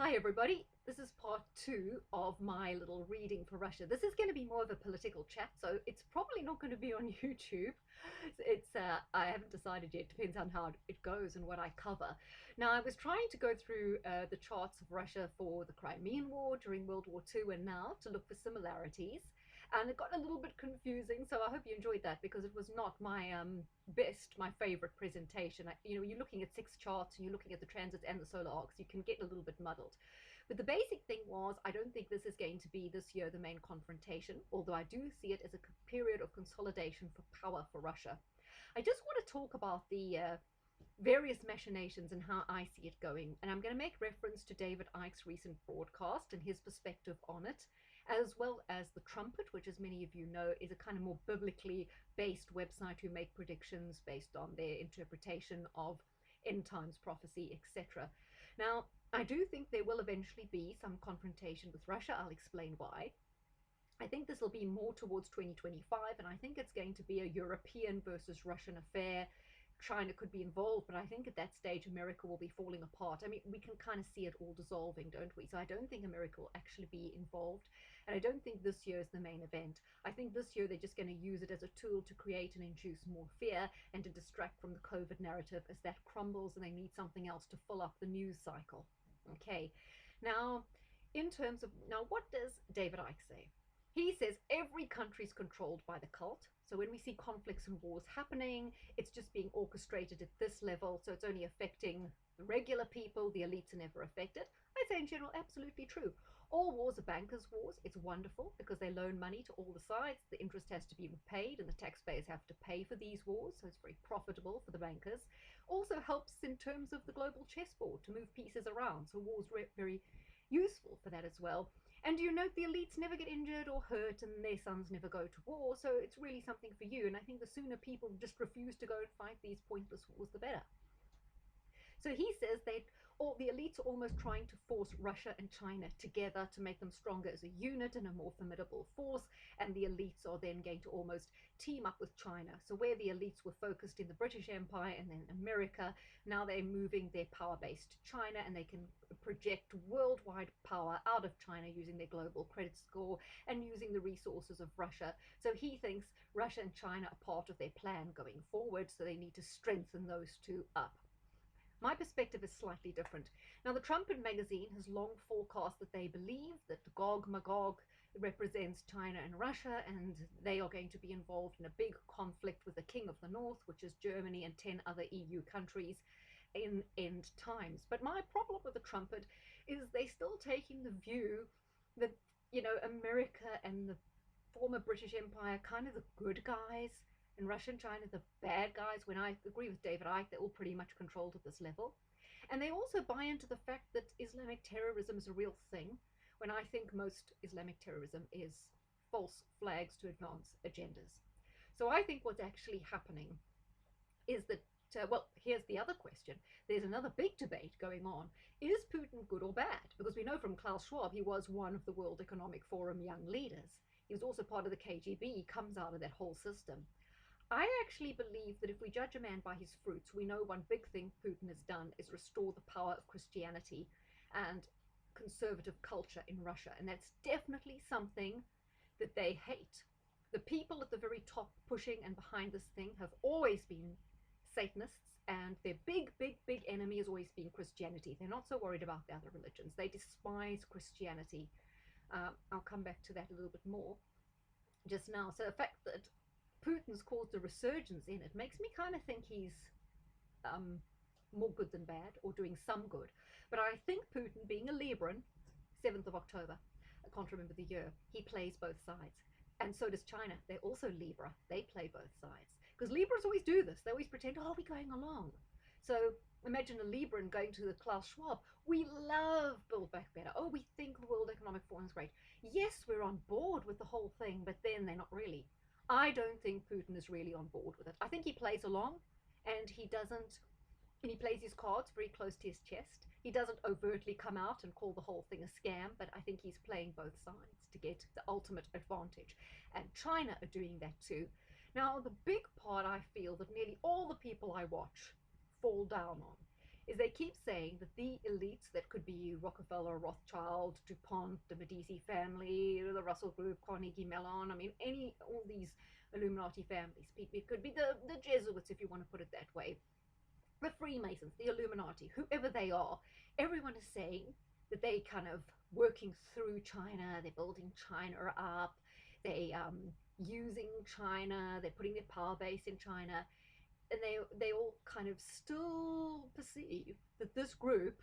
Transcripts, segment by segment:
Hi everybody, this is part two of my little reading for Russia. This is going to be more of a political chat, so it's probably not going to be on YouTube. I haven't decided yet, depends on how it goes and what I cover. Now I was trying to go through the charts of Russia for the Crimean War during World War II and now to look for similarities. And it got a little bit confusing, so I hope you enjoyed that because it was not my favorite presentation. You're looking at six charts and you're looking at the transits and the solar arcs. You can get a little bit muddled. But the basic thing was, I don't think this is going to be this year the main confrontation, although I do see it as a period of consolidation for power for Russia. I just want to talk about the various machinations and how I see it going. And I'm going to make reference to David Icke's recent broadcast and his perspective on it, as well as The Trumpet, which, as many of you know, is a kind of more biblically based website who make predictions based on their interpretation of end times prophecy, etc. Now, I do think there will eventually be some confrontation with Russia. I'll explain why. I think this will be more towards 2025, and I think it's going to be a European versus Russian affair. China could be involved, but I think at that stage America will be falling apart. I mean, we can kind of see it all dissolving, don't we? So I don't think America will actually be involved, and I don't think this year is the main event. I think this year they're just going to use it as a tool to create and induce more fear and to distract from the COVID narrative as that crumbles and they need something else to fill up the news cycle. Okay, now what does David Icke say? He says every country is controlled by the cult. So when we see conflicts and wars happening, it's just being orchestrated at this level. So it's only affecting the regular people. The elites are never affected. I say in general, absolutely true. All wars are bankers' wars. It's wonderful because they loan money to all the sides. The interest has to be repaid and the taxpayers have to pay for these wars. So it's very profitable for the bankers. Also helps in terms of the global chessboard to move pieces around. So wars are very useful for that as well. And you note the elites never get injured or hurt and their sons never go to war, so it's really something for you. And I think the sooner people just refuse to go and fight these pointless wars, the better. So he says all the elites are almost trying to force Russia and China together to make them stronger as a unit and a more formidable force. And the elites are then going to almost team up with China. So where the elites were focused in the British Empire and then America, now they're moving their power base to China and they can project worldwide power out of China using their global credit score and using the resources of Russia. So he thinks Russia and China are part of their plan going forward. So they need to strengthen those two up. My perspective is slightly different. Now, the Trumpet magazine has long forecast that they believe that Gog Magog represents China and Russia, and they are going to be involved in a big conflict with the King of the North, which is Germany and 10 other EU countries in end times. But my problem with the Trumpet is they're still taking the view that, America and the former British Empire, kind of the good guys, and Russia and China, the bad guys. When I agree with David Icke, they're all pretty much controlled at this level. And they also buy into the fact that Islamic terrorism is a real thing, when I think most Islamic terrorism is false flags to advance agendas. So I think what's actually happening is that, here's the other question. There's another big debate going on. Is Putin good or bad? Because we know from Klaus Schwab, he was one of the World Economic Forum young leaders. He was also part of the KGB. He comes out of that whole system. I actually believe that if we judge a man by his fruits, we know one big thing Putin has done is restore the power of Christianity and conservative culture in Russia. And that's definitely something that they hate. The people at the very top pushing and behind this thing have always been Satanists, and their big enemy has always been Christianity. They're not so worried about the other religions. They despise Christianity. I'll come back to that a little bit more just now. So the fact that Putin's caused a resurgence in it makes me kind of think he's more good than bad, or doing some good. But I think Putin, being a Libran, 7th of October, I can't remember the year, he plays both sides. And so does China. They're also Libra. They play both sides. Because Libras always do this. They always pretend, oh, we're going along. So imagine a Libran going to the Klaus Schwab. We love Build Back Better. Oh, we think the World Economic Forum is great. Yes, we're on board with the whole thing, but then they're not really. I don't think Putin is really on board with it. I think he plays along, and he plays his cards very close to his chest. He doesn't overtly come out and call the whole thing a scam, but I think he's playing both sides to get the ultimate advantage. And China are doing that too. Now, the big part I feel that nearly all the people I watch fall down on is they keep saying that the elites, that could be Rockefeller, Rothschild, DuPont, the Medici family, the Russell Group, Carnegie Mellon, I mean, all these Illuminati families. It could be the Jesuits, if you want to put it that way, the Freemasons, the Illuminati, whoever they are. Everyone is saying that they kind of working through China, they're building China up, they using China, they're putting their power base in China, and they all kind of still perceive that this group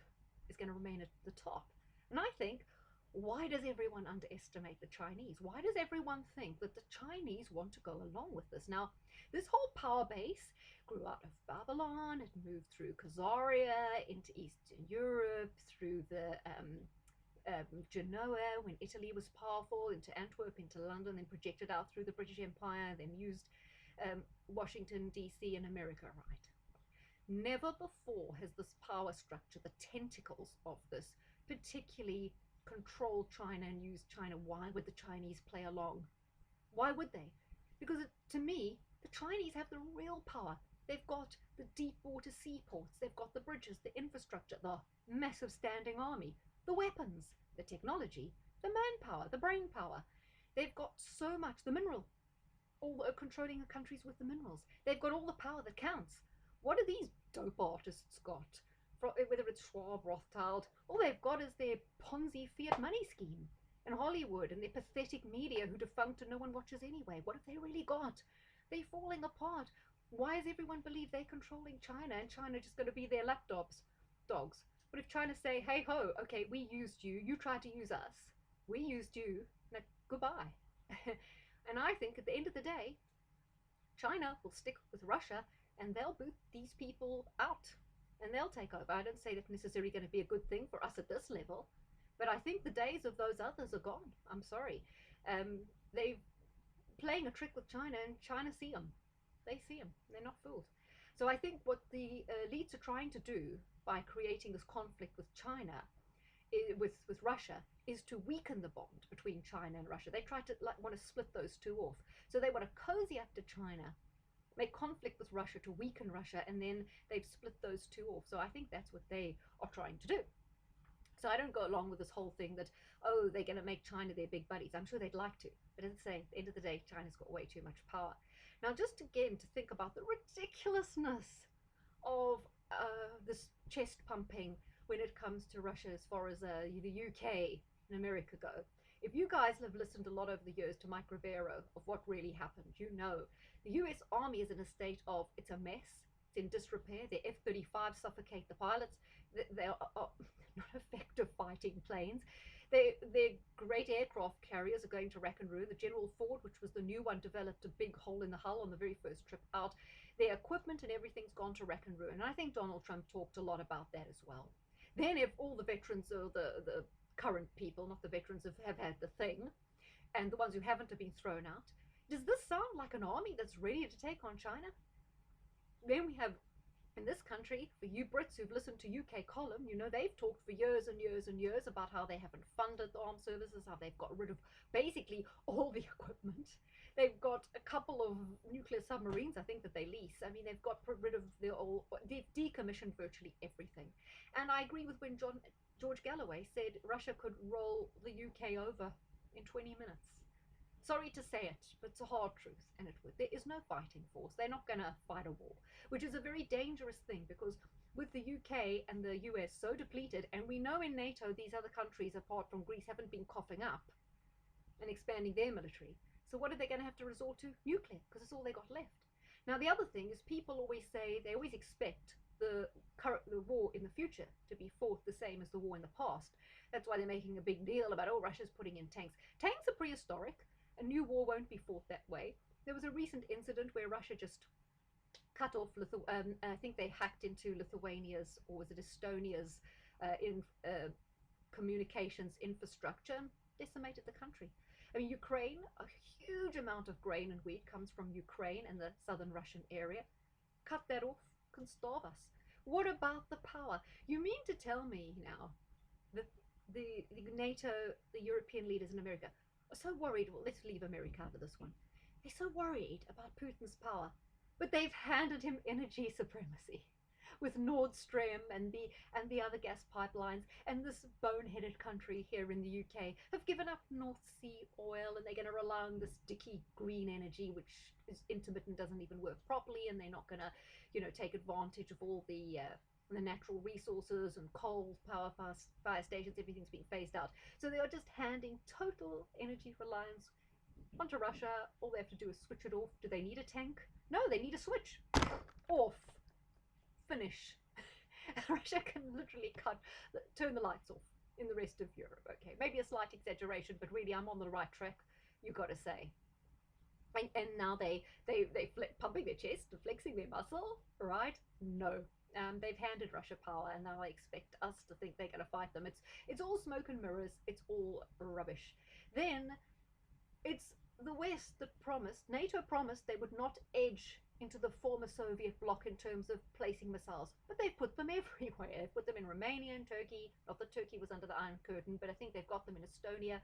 is going to remain at the top. And I think, why does everyone underestimate the Chinese? Why does everyone think that the Chinese want to go along with this? Now, this whole power base grew out of Babylon. It moved through Khazaria into Eastern Europe, through the Genoa when Italy was powerful, into Antwerp, into London, then projected out through the British Empire, then used Washington, D.C. in America, right? Never before has this power structure, the tentacles of this, particularly controlled China and used China. Why would the Chinese play along? Why would they? Because to me, the Chinese have the real power. They've got the deep water seaports, they've got the bridges, the infrastructure, the massive standing army, the weapons, the technology, the manpower, the brain power. They've got so much, the mineral, all controlling the countries with the minerals. They've got all the power that counts. What have these dope artists got? Whether it's Schwab, Rothschild, all they've got is their Ponzi fiat money scheme, and Hollywood and their pathetic media who defunct and no one watches anyway. What have they really got? They're falling apart. Why does everyone believe they're controlling China and China just going to be their lapdogs? What if China say, hey ho, okay, we used you, you tried to use us, we used you, now goodbye. And I think at the end of the day, China will stick with Russia and they'll boot these people out and they'll take over. I don't say that's necessarily going to be a good thing for us at this level, but I think the days of those others are gone. I'm sorry. They're playing a trick with China and China see them. They see them. They're not fooled. So I think what the elites are trying to do by creating this conflict with China, with Russia, is to weaken the bond between China and Russia. They try to want to split those two off. So they want to cozy up to China, make conflict with Russia to weaken Russia, and then they've split those two off. So I think that's what they are trying to do. So I don't go along with this whole thing that, oh, they're going to make China their big buddies. I'm sure they'd like to. But as I say, at the end of the day, China's got way too much power. Now, just again to think about the ridiculousness of this chest pumping when it comes to Russia as far as the UK and America go. If you guys have listened a lot over the years to Mike Rivero of what really happened, you know the US Army is in a state of, it's a mess, it's in disrepair. Their F-35 suffocate the pilots. They are not effective fighting planes. Their great aircraft carriers are going to rack and ruin. The General Ford, which was the new one, developed a big hole in the hull on the very first trip out. Their equipment and everything's gone to rack and ruin. And I think Donald Trump talked a lot about that as well. Then if all the veterans, or the current people, not the veterans, have had the thing, and the ones who haven't have been thrown out, does this sound like an army that's ready to take on China? Then we have, in this country, for you Brits who've listened to UK Column, you know they've talked for years and years and years about how they haven't funded the armed services, how they've got rid of basically all the equipment. They've got a couple of nuclear submarines, I think, that they lease. I mean, they've got rid of they've decommissioned virtually everything. And I agree with when George Galloway said Russia could roll the UK over in 20 minutes. Sorry to say it, but it's a hard truth, and it would. There is no fighting force. They're not going to fight a war, which is a very dangerous thing, because with the UK and the US so depleted, and we know in NATO these other countries, apart from Greece, haven't been coughing up and expanding their military. So what are they going to have to resort to? Nuclear, because it's all they got left. Now, the other thing is people always say, they always expect the war in the future to be fought the same as the war in the past. That's why they're making a big deal about, oh, Russia's putting in tanks. Tanks are prehistoric. A new war won't be fought that way. There was a recent incident where Russia just cut off, I think they hacked into Lithuania's, or was it Estonia's, communications infrastructure, and decimated the country. I mean, Ukraine, a huge amount of grain and wheat comes from Ukraine and the southern Russian area. Cut that off, can starve us. What about the power? You mean to tell me now that the NATO, the European leaders in America, are so worried? Well, let's leave America out of this one. They're so worried about Putin's power, but they've handed him energy supremacy. with Nord Stream and the other gas pipelines, and this boneheaded country here in the UK have given up North Sea oil, and they're going to rely on this dicky green energy, which is intermittent, doesn't even work properly, and they're not going to, take advantage of all the natural resources and coal power fire stations. Everything's being phased out, so they are just handing total energy reliance onto Russia. All they have to do is switch it off. Do they need a tank? No, they need a switch. Off. Finish. Russia can literally turn the lights off in the rest of Europe. Okay, maybe a slight exaggeration, but really I'm on the right track, you got to say. And now they pumping their chest and flexing their muscle, right? No. They've handed Russia power, and now they expect us to think they're going to fight them. It's all smoke and mirrors. It's all rubbish. Then it's the West that promised, NATO promised they would not edge into the former Soviet bloc in terms of placing missiles, but they've put them everywhere. They've put them in Romania and Turkey. Not that Turkey was under the Iron Curtain, but I think they've got them in Estonia.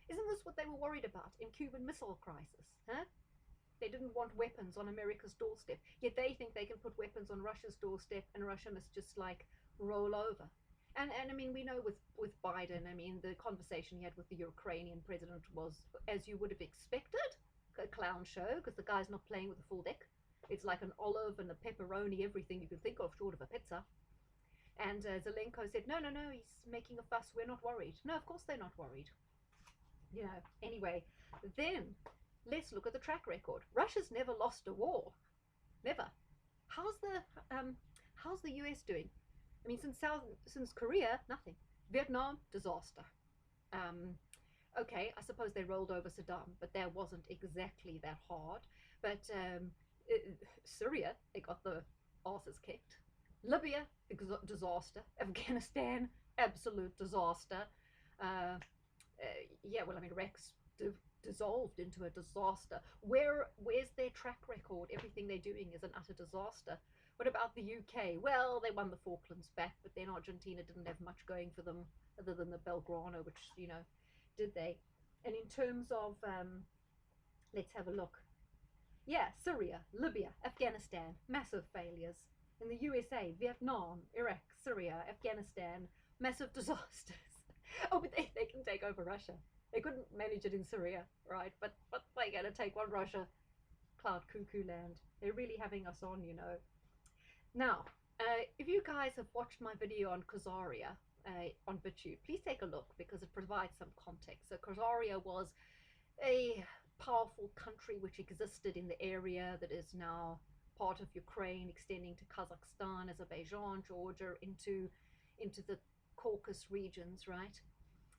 Isn't this what they were worried about in Cuban Missile Crisis? Huh? They didn't want weapons on America's doorstep, yet they think they can put weapons on Russia's doorstep, and Russia must just like roll over. And I mean, we know with Biden, I mean, the conversation he had with the Ukrainian president was, as you would have expected, a clown show, because the guy's not playing with a full deck. It's like an olive and a pepperoni, everything you can think of short of a pizza. And Zelenko said, no, he's making a fuss, we're not worried. No, of course they're not worried. Anyway, then let's look at the track record. Russia's never lost a war. Never. How's the US doing? I mean, since Korea, nothing. Vietnam, disaster. Okay, I suppose they rolled over Saddam, but that wasn't exactly that hard. But Syria, they got the asses kicked. Libya, disaster. Afghanistan, absolute disaster. Well, I mean, Iraq's dissolved into a disaster. Where's their track record? Everything they're doing is an utter disaster. What about the UK? Well, they won the Falklands back, but then Argentina didn't have much going for them other than the Belgrano, which, did they? And in terms of, let's have a look. Yeah, Syria, Libya, Afghanistan, massive failures. In the USA, Vietnam, Iraq, Syria, Afghanistan, massive disasters. Oh, but they can take over Russia. They couldn't manage it in Syria, right? But they're going to take on Russia. Cloud cuckoo land. They're really having us on, Now, if you guys have watched my video on Khazaria on BitTube, please take a look because it provides some context. So Khazaria was a powerful country which existed in the area that is now part of Ukraine, extending to Kazakhstan, Azerbaijan, Georgia, into the Caucasus regions, right?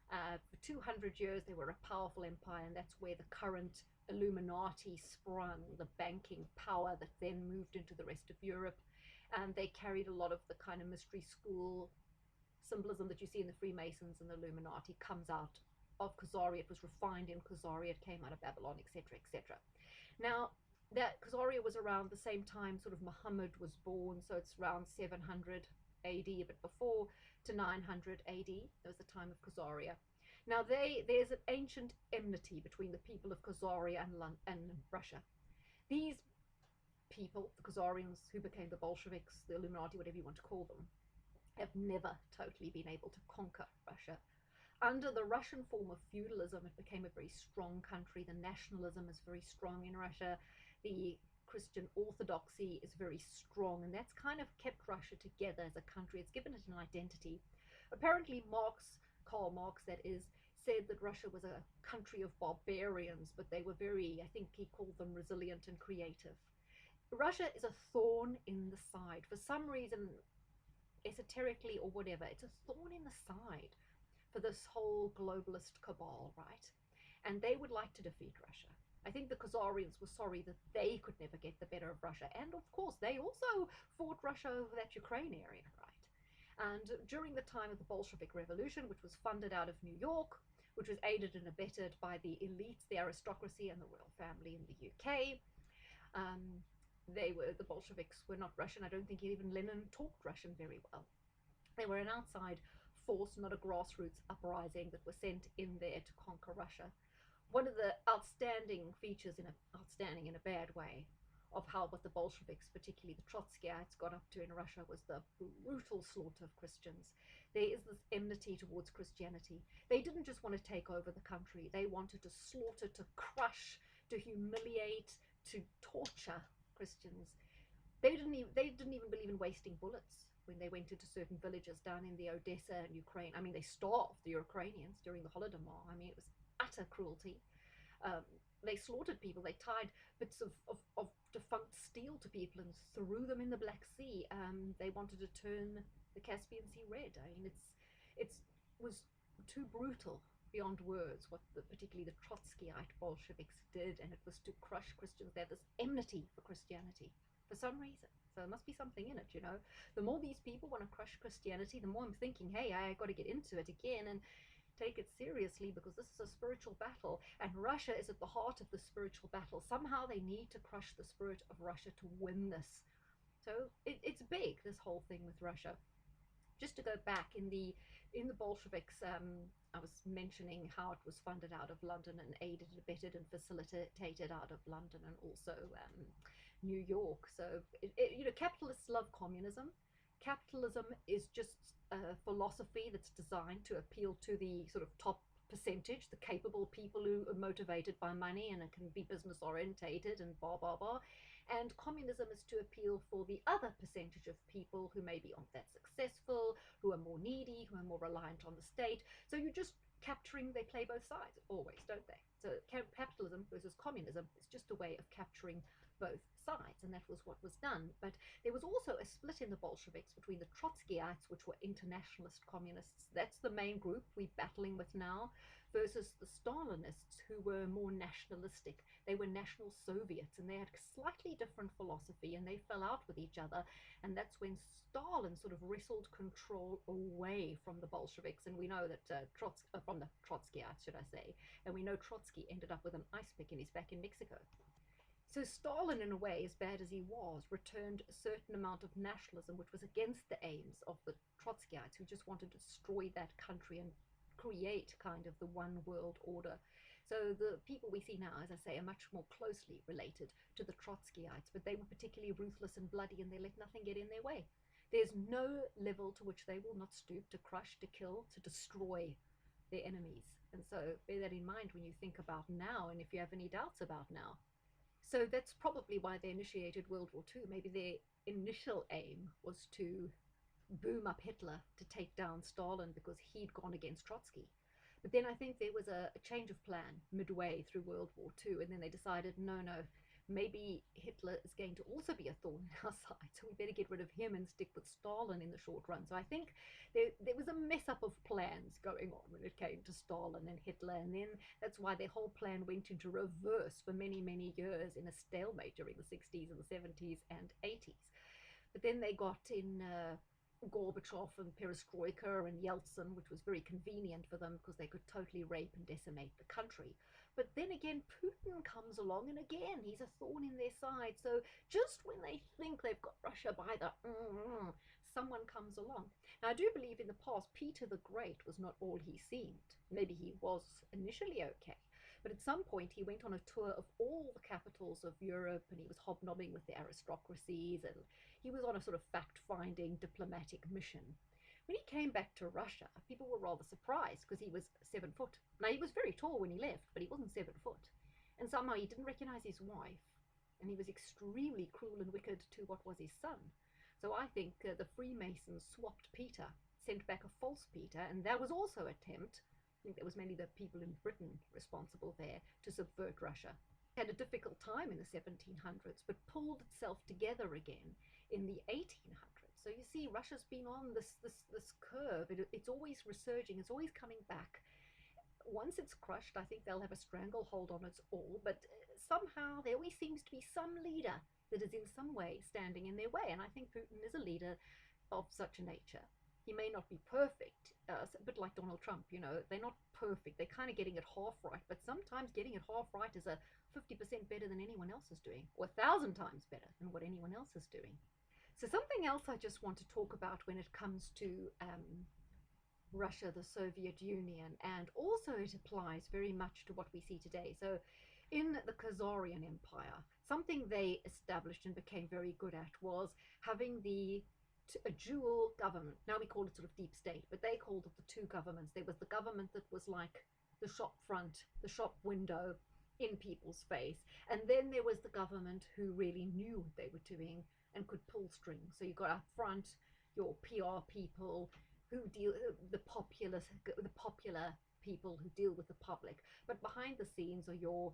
For 200 years, they were a powerful empire, and that's where the current Illuminati sprung, the banking power that then moved into the rest of Europe. And they carried a lot of the kind of mystery school symbolism that you see in the Freemasons and the Illuminati comes out of Khazaria. It was refined in Khazaria, it came out of Babylon, etc., etc. Now, that Khazaria was around the same time sort of Muhammad was born, so it's around 700 AD, a bit before, to 900 AD. That was the time of Khazaria. Now, there's an ancient enmity between the people of Khazaria and Russia. These people, the Khazarians, who became the Bolsheviks, the Illuminati, whatever you want to call them, have never totally been able to conquer Russia. Under the Russian form of feudalism, it became a very strong country. The nationalism is very strong in Russia. The Christian orthodoxy is very strong, and that's kind of kept Russia together as a country. It's given it an identity. Apparently, Karl Marx, that is, said that Russia was a country of barbarians, but they were very, I think he called them resilient and creative. Russia is a thorn in the side. For some reason, esoterically or whatever, it's a thorn in the side for this whole globalist cabal, right? And they would like to defeat Russia. I think the Khazarians were sorry that they could never get the better of Russia. And of course, they also fought Russia over that Ukraine area, right? And during the time of the Bolshevik Revolution, which was funded out of New York, which was aided and abetted by the elites, the aristocracy, and the royal family in the UK, the Bolsheviks were not Russian. I don't think even Lenin talked Russian very well. They were an outside force, not a grassroots uprising that was sent in there to conquer Russia. One of the outstanding features, outstanding in a bad way, of how what the Bolsheviks, particularly the Trotskyites, got up to in Russia was the brutal slaughter of Christians. There is this enmity towards Christianity. They didn't just want to take over the country. They wanted to slaughter, to crush, to humiliate, to torture Christians. They didn't even believe in wasting bullets when they went into certain villages down in the Odessa and Ukraine. I mean, they starved the Ukrainians during the Holodomor. I mean, it was utter cruelty. Um, they slaughtered people. They tied bits of defunct steel to people and threw them in the Black Sea. They wanted to turn the Caspian Sea red. I mean, it was too brutal beyond words what particularly the Trotskyite Bolsheviks did, and it was to crush Christians. They had this enmity for Christianity for some reason. So there must be something in it, you know. The more these people want to crush Christianity, the more I'm thinking, hey, I got to get into it again and take it seriously, because this is a spiritual battle, and Russia is at the heart of the spiritual battle. Somehow they need to crush the spirit of Russia to win this. So it's big, this whole thing with Russia. Just to go back in the Bolsheviks, I was mentioning how it was funded out of London and aided, abetted, and facilitated out of London, and also New York. So you know, capitalists love communism. Capitalism is just a philosophy that's designed to appeal to the sort of top percentage, the capable people who are motivated by money and can be business orientated and blah blah blah. And communism is to appeal for the other percentage of people who maybe aren't that successful, who are more needy, who are more reliant on the state. So you're just capturing, they play both sides always, don't they? So capitalism versus communism is just a way of capturing both sides, and that was what was done. But there was also a split in the Bolsheviks between the Trotskyites, which were internationalist communists, that's the main group we're battling with now, versus the Stalinists, who were more nationalistic. They were national Soviets, and they had slightly different philosophy, and they fell out with each other. And that's when Stalin sort of wrestled control away from the Bolsheviks. And we know that from the Trotskyites, should I say, and we know Trotsky ended up with an ice pick and he's back in Mexico. So Stalin, in a way, as bad as he was, returned a certain amount of nationalism, which was against the aims of the Trotskyites, who just wanted to destroy that country and create kind of the one world order. So the people we see now, as I say, are much more closely related to the Trotskyites, but they were particularly ruthless and bloody, and they let nothing get in their way. There's no level to which they will not stoop to crush, to kill, to destroy their enemies. And so bear that in mind when you think about now, and if you have any doubts about now. So that's probably why they initiated World War II. Maybe their initial aim was to boom up Hitler to take down Stalin because he'd gone against Trotsky. But then I think there was a change of plan midway through World War II, and then they decided, no, maybe Hitler is going to also be a thorn in our side, so we better get rid of him and stick with Stalin in the short run. So I think there was a mess up of plans going on when it came to Stalin and Hitler, and then that's why their whole plan went into reverse for many, many years in a stalemate during the 60s and the 70s and 80s. But then they got in Gorbachev and Perestroika and Yeltsin, which was very convenient for them because they could totally rape and decimate the country. But then again, Putin comes along, and again, he's a thorn in their side. So just when they think they've got Russia by the someone comes along. Now, I do believe in the past, Peter the Great was not all he seemed. Maybe he was initially okay. But at some point, he went on a tour of all the capitals of Europe, and he was hobnobbing with the aristocracies, and he was on a sort of fact-finding diplomatic mission. When he came back to Russia, people were rather surprised because he was 7 foot. Now, he was very tall when he left, but he wasn't 7 foot. And somehow he didn't recognize his wife, and he was extremely cruel and wicked to what was his son. So I think the Freemasons swapped Peter, sent back a false Peter, and that was also an attempt. I think that was mainly the people in Britain responsible there to subvert Russia. It had a difficult time in the 1700s, but pulled itself together again in the 1800s. So you see, Russia's been on this curve. It's always resurging. It's always coming back. Once it's crushed, I think they'll have a stranglehold on it all. But somehow there always seems to be some leader that is in some way standing in their way. And I think Putin is a leader of such a nature. He may not be perfect, a bit like Donald Trump, you know, they're not perfect. They're kind of getting it half right, but sometimes getting it half right is a 50% better than anyone else is doing, or 1,000 times better than what anyone else is doing. So something else I just want to talk about when it comes to Russia, the Soviet Union, and also it applies very much to what we see today. So In the Khazarian Empire, something they established and became very good at was having a dual government. Now we call it sort of deep state, but they called it the two governments. There was the government that was like the shop front, the shop window in people's face, and then there was the government who really knew what they were doing and could pull strings. So you got up front your PR people who deal the popular people who deal with the public, but behind the scenes are your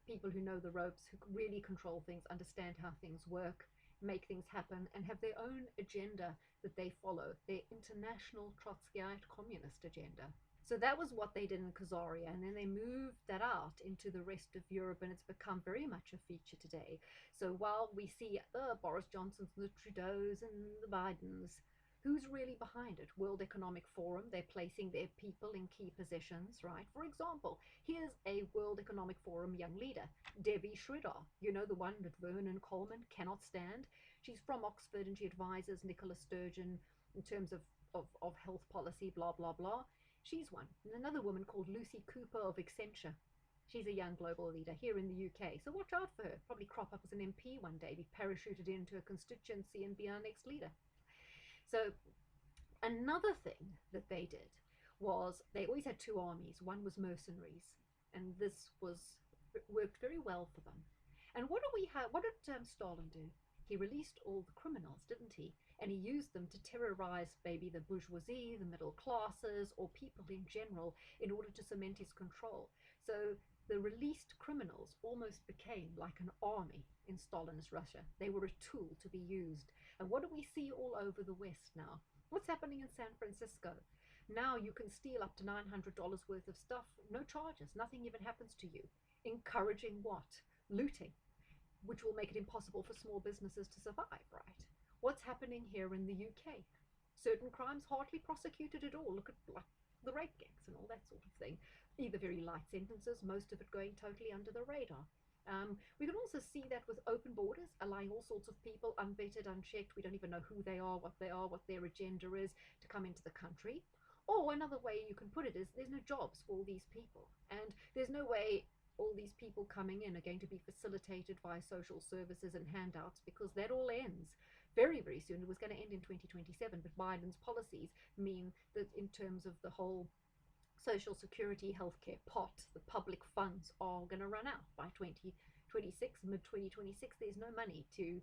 people who know the ropes, who really control things, understand how things work, make things happen, and have their own agenda that they follow, their international Trotskyite communist agenda. So that was what they did in Khazaria, and then they moved that out into the rest of Europe, and it's become very much a feature today. So while we see the Boris Johnsons, the Trudeaus, and the Bidens, who's really behind it? World Economic Forum, they're placing their people in key positions, right? For example, here's a World Economic Forum young leader, Devi Sridhar, you know, the one that Vernon Coleman cannot stand. She's from Oxford and she advises Nicola Sturgeon in terms of health policy, blah, blah, blah. She's one. And another woman called Lucy Cooper of Accenture. She's a young global leader here in the UK. So watch out for her. Probably crop up as an MP one day, be parachuted into a constituency and be our next leader. So another thing that they did was they always had two armies. One was mercenaries, and this worked very well for them. And what do we have? What did Stalin do? He released all the criminals, didn't he? And he used them to terrorize maybe the bourgeoisie, the middle classes, or people in general in order to cement his control. So the released criminals almost became like an army in Stalin's Russia. They were a tool to be used. And what do we see all over the West now? What's happening in San Francisco? Now you can steal up to $900 worth of stuff, no charges, nothing even happens to you. Encouraging what? Looting, which will make it impossible for small businesses to survive, right? What's happening here in the UK? Certain crimes hardly prosecuted at all. Look at like the rape gangs and all that sort of thing. Either very light sentences, most of it going totally under the radar. We can also see that with open borders, allowing all sorts of people, unvetted, unchecked, we don't even know who they are, what their agenda is, to come into the country. Or another way you can put it is there's no jobs for all these people. And there's no way all these people coming in are going to be facilitated by social services and handouts, because that all ends very, very soon. It was going to end in 2027, but Biden's policies mean that in terms of the whole social security healthcare pot, the public funds are going to run out by 2026, mid 2026. There's no money to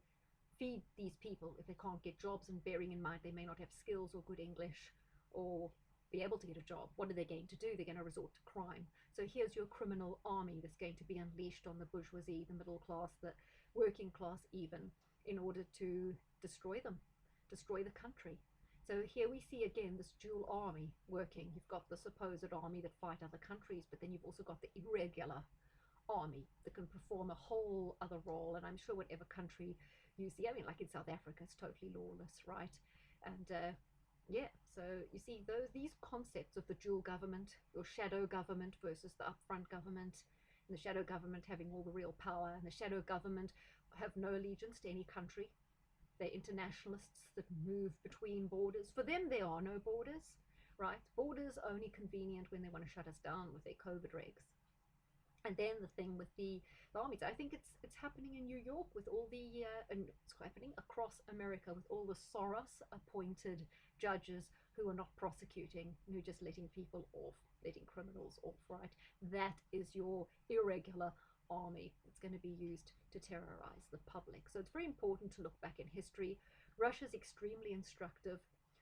feed these people if they can't get jobs, and bearing in mind they may not have skills or good English or be able to get a job. What are they going to do? They're going to resort to crime. So here's your criminal army that's going to be unleashed on the bourgeoisie, the middle class, the working class even, in order to destroy them, destroy the country. So here we see again this dual army working. You've got the supposed army that fight other countries, but then you've also got the irregular army that can perform a whole other role. And I'm sure whatever country you see, I mean, like in South Africa, it's totally lawless, right? And yeah, so you see these concepts of the dual government, your shadow government versus the upfront government, and the shadow government having all the real power, and the shadow government have no allegiance to any country. They're internationalists that move between borders. For them, there are no borders, right? Borders are only convenient when they want to shut us down with their COVID regs. And then the thing with the armies, I think it's happening in New York with all the, and it's happening across America with all the Soros-appointed judges who are not prosecuting, who are just letting people off, letting criminals off, right? That is your irregular army that's going to be used to terrorize the public. So it's very important to look back in history. Russia's extremely instructive.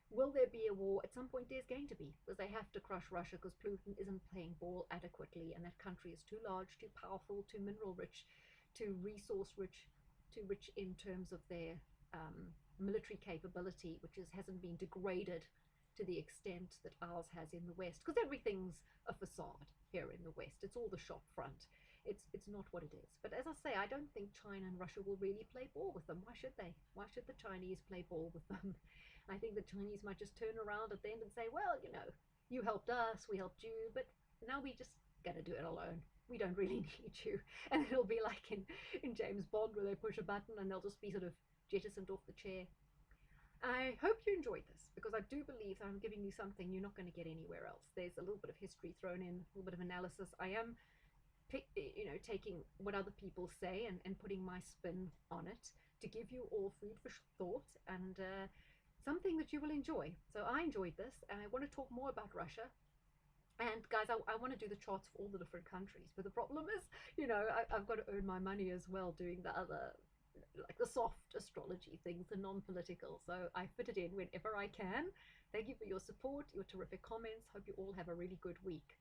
Will there be a war? At some point there's going to be, because they have to crush Russia, because Putin isn't playing ball adequately, and that country is too large, too powerful, too mineral rich, too resource rich, too rich in terms of their military capability, which hasn't been degraded to the extent that ours has in the West, because everything's a facade here in the West. It's all the shop front. It's not what it is. But as I say, I don't think China and Russia will really play ball with them. Why should they? Why should the Chinese play ball with them? I think the Chinese might just turn around at the end and say, well, you know, you helped us, we helped you, but now we just gotta do it alone. We don't really need you. And it'll be like in James Bond, where they push a button and they'll just be sort of jettisoned off the chair. I hope you enjoyed this, because I do believe that I'm giving you something you're not going to get anywhere else. There's a little bit of history thrown in, a little bit of analysis. I am taking what other people say and putting my spin on it to give you all food for thought and something that you will enjoy. So I enjoyed this, and I want to talk more about Russia. And guys, I want to do the charts for all the different countries, but the problem is, I've got to earn my money as well doing the other, like the soft astrology things, the non-political. So I fit it in whenever I can. Thank you for your support, your terrific comments. Hope you all have a really good week.